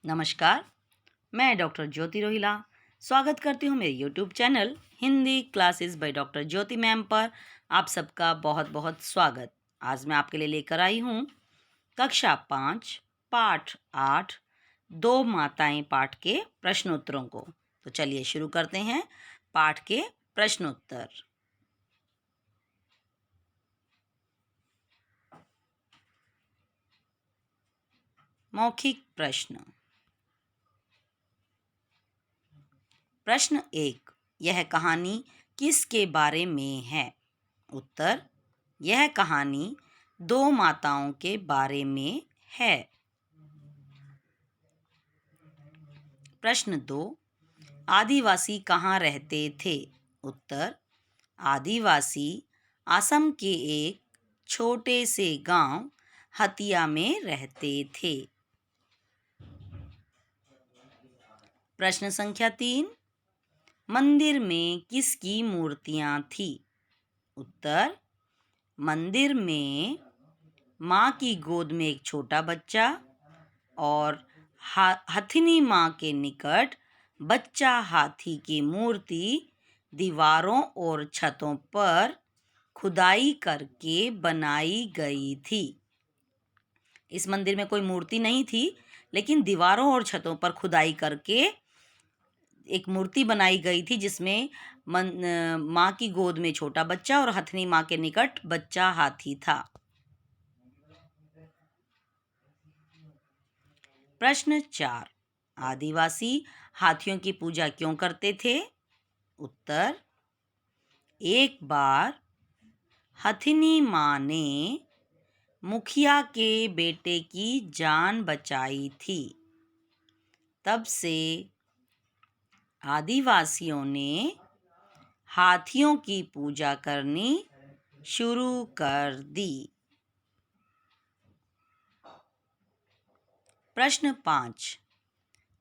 नमस्कार, मैं डॉक्टर ज्योति रोहिला स्वागत करती हूँ मेरे YouTube channel Hindi classes by doctor Jyoti ma'am पर। आप सबका बहुत बहुत स्वागत। आज मैं आपके लिए लेकर आई हूँ कक्षा 5 पाठ 8 दो माताएं पाठ के प्रश्नोत्तरों को। तो चलिए शुरू करते हैं पाठ के प्रश्नोत्तर। मौखिक प्रश्न। प्रश्न 1, यह कहानी किसके बारे में है? उत्तर, यह कहानी दो माताओं के बारे में है। प्रश्न 2, आदिवासी कहाँ रहते थे? उत्तर, आदिवासी असम के एक छोटे से गांव हतिया में रहते थे। प्रश्न संख्या 3, मंदिर में किसकी मूर्तियां थी? उत्तर, मंदिर में माँ की गोद में एक छोटा बच्चा और हथिनी माँ के निकट बच्चा हाथी की मूर्ति दीवारों और छतों पर खुदाई करके बनाई गई थी। इस मंदिर में कोई मूर्ति नहीं थी, लेकिन दीवारों और छतों पर खुदाई करके एक मूर्ति बनाई गई थी जिसमें माँ की गोद में छोटा बच्चा और हथनी माँ के निकट बच्चा हाथी था। प्रश्न 4, आदिवासी हाथियों की पूजा क्यों करते थे? उत्तर, एक बार हथिनी माँ ने मुखिया के बेटे की जान बचाई थी। तब से आदिवासियों ने हाथियों की पूजा करनी शुरू कर दी। प्रश्न 5,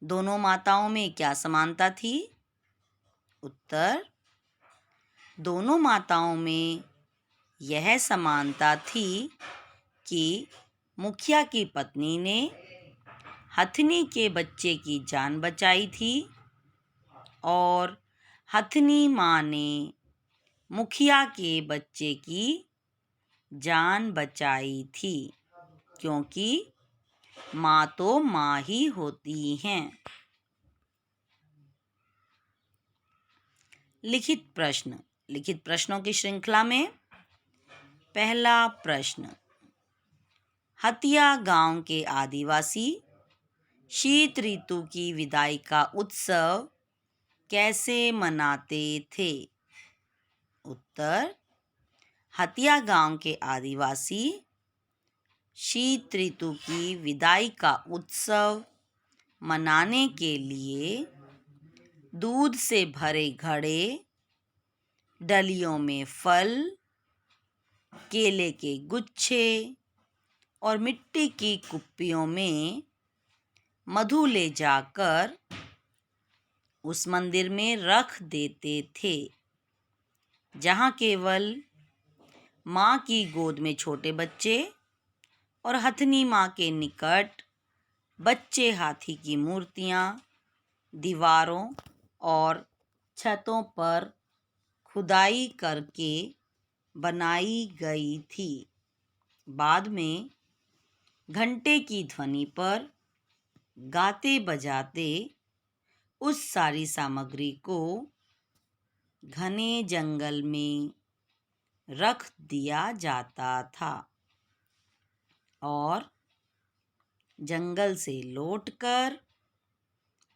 दोनों माताओं में क्या समानता थी? उत्तर, दोनों माताओं में यह समानता थी कि मुखिया की पत्नी ने हथनी के बच्चे की जान बचाई थी और हथनी माँ ने मुखिया के बच्चे की जान बचाई थी, क्योंकि माँ तो माँ ही होती हैं। लिखित प्रश्न। लिखित प्रश्नों की श्रृंखला में पहला प्रश्न, हतिया गांव के आदिवासी शीत ऋतु की विदाई का उत्सव कैसे मनाते थे? उत्तर, हतिया गांव के आदिवासी शीत ऋतु की विदाई का उत्सव मनाने के लिए दूध से भरे घड़े, डलियों में फल, केले के गुच्छे और मिट्टी की कुप्पियों में मधु ले जाकर उस मंदिर में रख देते थे, जहाँ केवल माँ की गोद में छोटे बच्चे और हथनी माँ के निकट बच्चे हाथी की मूर्तियाँ दीवारों और छतों पर खुदाई करके बनाई गई थी। बाद में घंटे की ध्वनि पर गाते बजाते उस सारी सामग्री को घने जंगल में रख दिया जाता था और जंगल से लौटकर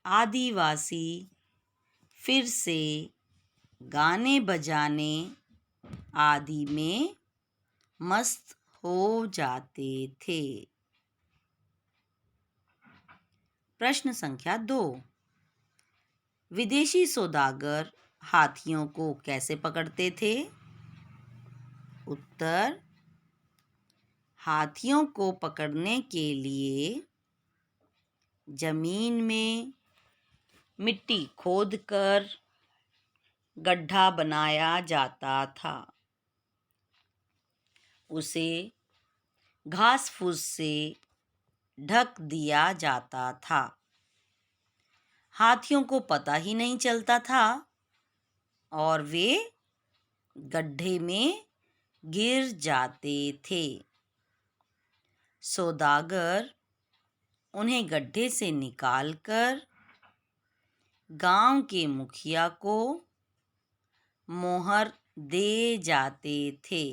आदिवासी फिर से गाने बजाने आदि में मस्त हो जाते थे। प्रश्न संख्या 2, विदेशी सौदागर हाथियों को कैसे पकड़ते थे? उत्तर, हाथियों को पकड़ने के लिए जमीन में मिट्टी खोदकर गड्ढा बनाया जाता था। उसे घास फूस से ढक दिया जाता था हाथियों को पता ही नहीं चलता था और वे गड्ढे में गिर जाते थे। सौदागर उन्हें गड्ढे से निकालकर गांव के मुखिया को मोहर दे जाते थे।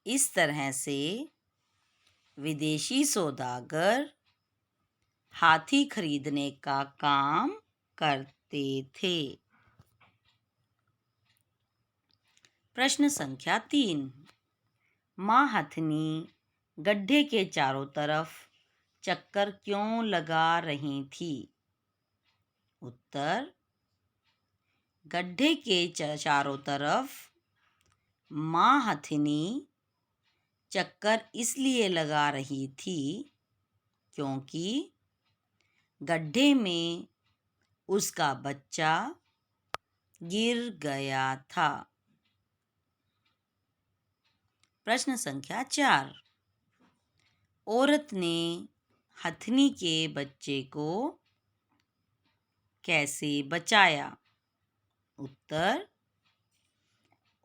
इस तरह से विदेशी सौदागर हाथी खरीदने का काम करते थे। प्रश्न संख्या 3। माँ हथनी गड्ढे के चारों तरफ चक्कर क्यों लगा रही थी? उत्तर, गड्ढे के चारों तरफ माँ हथनी चक्कर इसलिए लगा रही थी क्योंकि गड्ढे में उसका बच्चा गिर गया था। प्रश्न संख्या 4। औरत ने हथनी के बच्चे को कैसे बचाया? उत्तर,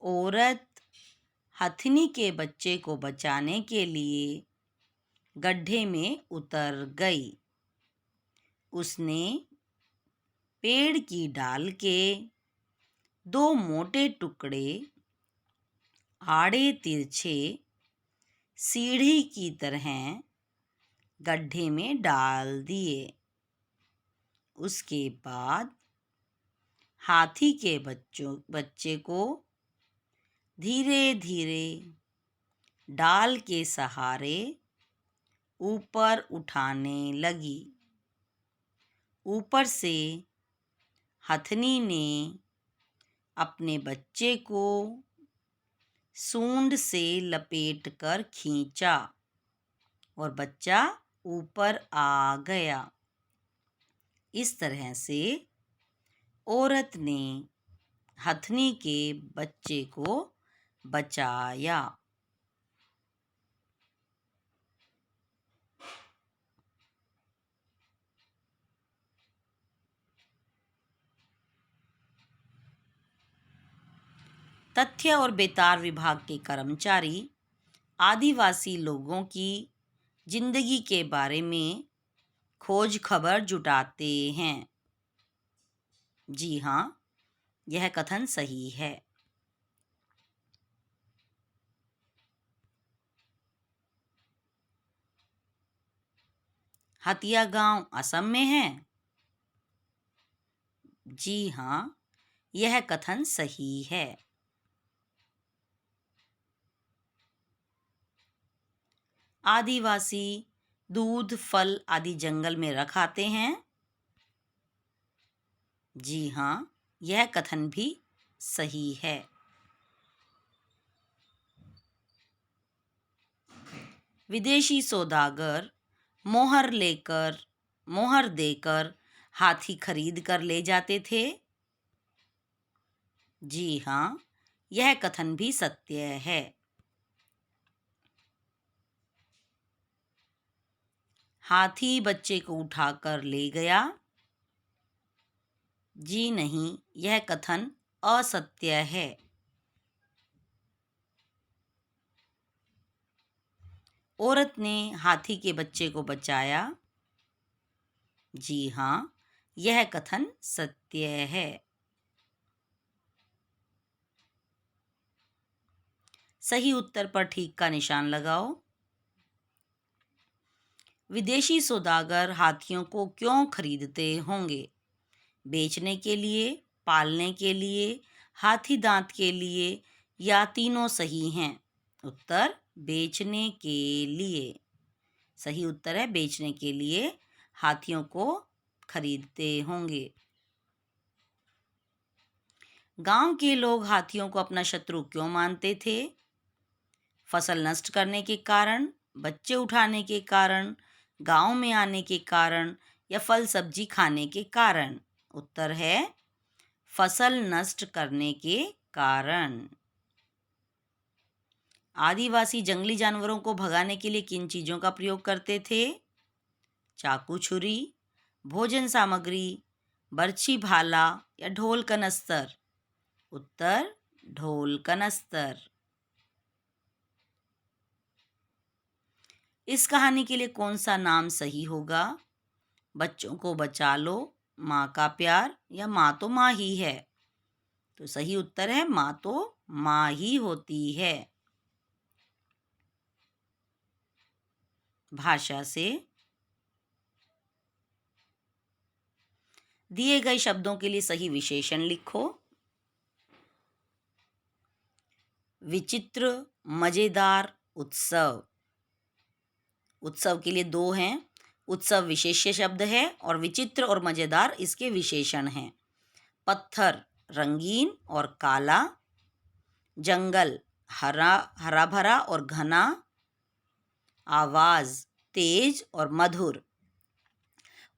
औरत हथनी के बच्चे को बचाने के लिए गड्ढे में उतर गई। उसने पेड़ की डाल के 2 मोटे टुकड़े आड़े तिरछे सीढ़ी की तरह गड्ढे में डाल दिए। उसके बाद हाथी के बच्चे को धीरे धीरे डाल के सहारे ऊपर उठाने लगी। ऊपर से हथनी ने अपने बच्चे को सूंड से लपेटकर खींचा और बच्चा ऊपर आ गया। इस तरह से औरत ने हथनी के बच्चे को बचाया। तथ्य और बेतार विभाग के कर्मचारी आदिवासी लोगों की जिंदगी के बारे में खोज खबर जुटाते हैं। जी हाँ, यह कथन सही है। हतिया गांव असम में है। जी हाँ, यह कथन सही है। आदिवासी दूध फल आदि जंगल में रख आते हैं। जी हाँ, यह कथन भी सही है। विदेशी सौदागर मोहर देकर हाथी खरीद कर ले जाते थे। जी हाँ, यह कथन भी सत्य है। हाथी बच्चे को उठाकर ले गया। जी नहीं, यह कथन असत्य है। औरत ने हाथी के बच्चे को बचाया। जी हाँ, यह कथन सत्य है। सही उत्तर पर ठीक का निशान लगाओ। विदेशी सौदागर हाथियों को क्यों खरीदते होंगे? बेचने के लिए, पालने के लिए, हाथी दांत के लिए या तीनों सही हैं? उत्तर, बेचने के लिए। सही उत्तर है बेचने के लिए हाथियों को खरीदते होंगे। गांव के लोग हाथियों को अपना शत्रु क्यों मानते थे? फसल नष्ट करने के कारण, बच्चे उठाने के कारण, गांव में आने के कारण या फल सब्जी खाने के कारण? उत्तर है फसल नष्ट करने के कारण। आदिवासी जंगली जानवरों को भगाने के लिए किन चीज़ों का प्रयोग करते थे? चाकू छुरी, भोजन सामग्री, बर्छी भाला या ढोल कनस्तर? उत्तर ढोल कनस्तर। इस कहानी के लिए कौन सा नाम सही होगा? बच्चों को बचा लो, माँ का प्यार या माँ तो माँ ही है? तो सही उत्तर है माँ तो माँ ही होती है। भाषा से दिए गए शब्दों के लिए सही विशेषण लिखो। विचित्र, मजेदार, उत्सव। उत्सव के लिए दो हैं। उत्सव विशेष्य शब्द है और विचित्र और मजेदार इसके विशेषण हैं। पत्थर रंगीन और काला, जंगल हरा भरा और घना, आवाज तेज और मधुर।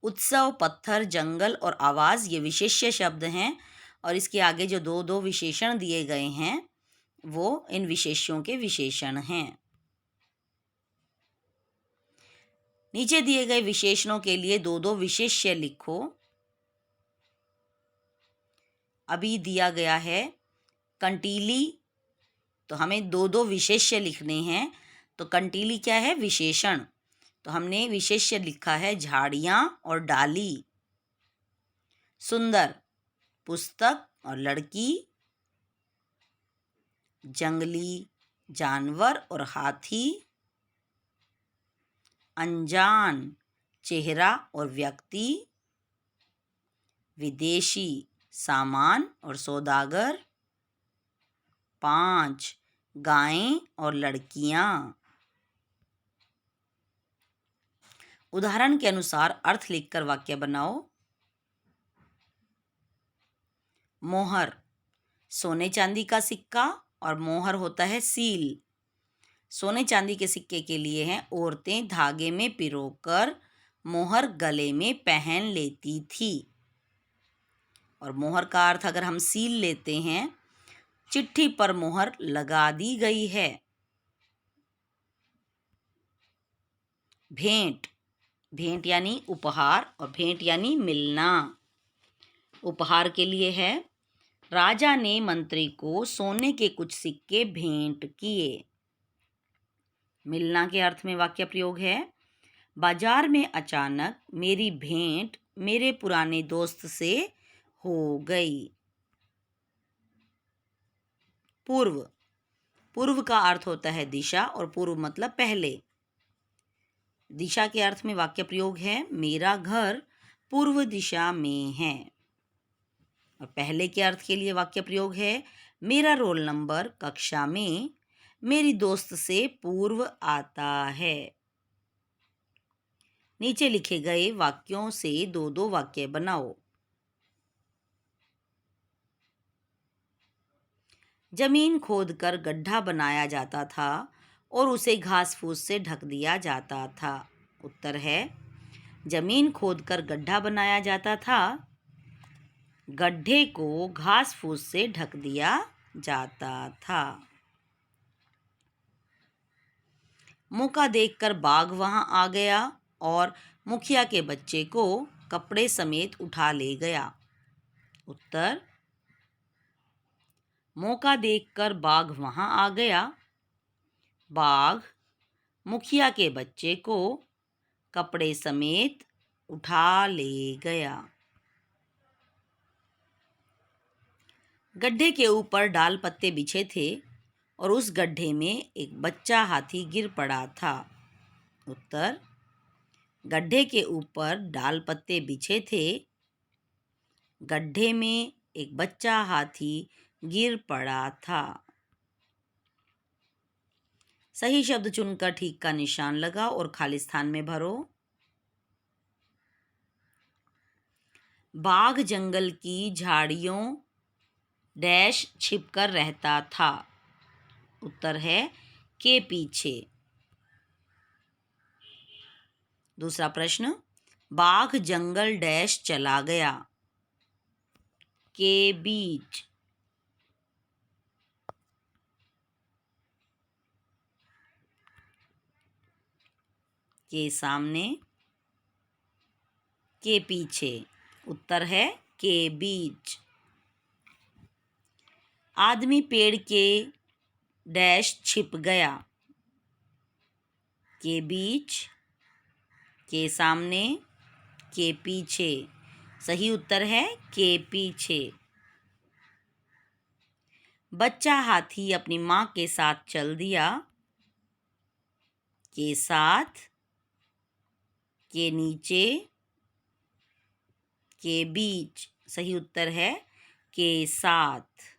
उत्सव, पत्थर, जंगल और आवाज ये विशेष्य शब्द हैं और इसके आगे जो दो दो विशेषण दिए गए हैं वो इन विशेष्यों के विशेषण हैं। नीचे दिए गए विशेषणों के लिए दो दो विशेष्य लिखो। अभी दिया गया है कंटीली, तो हमें दो दो विशेष्य लिखने हैं। तो कंटीली क्या है? विशेषण। तो हमने विशेष्य लिखा है झाड़ियाँ और डाली। सुंदर पुस्तक और लड़की, जंगली जानवर और हाथी, अनजान चेहरा और व्यक्ति, विदेशी सामान और सौदागर, 5 गायें और लड़कियां। उदाहरण के अनुसार अर्थ लिखकर वाक्य बनाओ। मोहर सोने चांदी का सिक्का और मोहर होता है सील। सोने चांदी के सिक्के के लिए हैं औरतें धागे में पिरोकर मोहर गले में पहन लेती थी। और मोहर का अर्थ अगर हम सील लेते हैं, चिट्ठी पर मोहर लगा दी गई है। भेंट, भेंट यानी उपहार और भेंट यानी मिलना। उपहार के लिए है राजा ने मंत्री को सोने के कुछ सिक्के भेंट किए। मिलना के अर्थ में वाक्य प्रयोग है बाजार में अचानक मेरी भेंट मेरे पुराने दोस्त से हो गई। पूर्व, पूर्व का अर्थ होता है दिशा और पूर्व मतलब पहले। दिशा के अर्थ में वाक्य प्रयोग है मेरा घर पूर्व दिशा में है। और पहले के अर्थ के लिए वाक्य प्रयोग है मेरा रोल नंबर कक्षा में मेरी दोस्त से पूर्व आता है। नीचे लिखे गए वाक्यों से दो दो वाक्य बनाओ। जमीन खोदकर गड्ढा बनाया जाता था और उसे घास फूस से ढक दिया जाता था। उत्तर है जमीन खोदकर गड्ढा बनाया जाता था, गड्ढे को घास फूस से ढक दिया जाता था। मौका देखकर बाघ वहां आ गया और मुखिया के बच्चे को कपड़े समेत उठा ले गया। उत्तर मौका देखकर बाघ वहां आ गया, बाघ मुखिया के बच्चे को कपड़े समेत उठा ले गया। गड्ढे के ऊपर डाल पत्ते बिछे थे और उस गड्ढे में एक बच्चा हाथी गिर पड़ा था। उत्तर गड्ढे के ऊपर डाल पत्ते बिछे थे, गड्ढे में एक बच्चा हाथी गिर पड़ा था। सही शब्द चुनकर ठीक का निशान लगाओ और खाली स्थान में भरो। बाघ जंगल की झाड़ियों डैश छिपकर रहता था। उत्तर है के पीछे। दूसरा प्रश्न बाघ जंगल डैश चला गया, के बीच। के सामने, के पीछे। उत्तर है के बीच। आदमी पेड़ के डैश छिप गया। के बीच, के सामने, के पीछे। सही उत्तर है के पीछे। बच्चा हाथी अपनी माँ के साथ चल दिया। के साथ, के नीचे, के बीच। सही उत्तर है के साथ।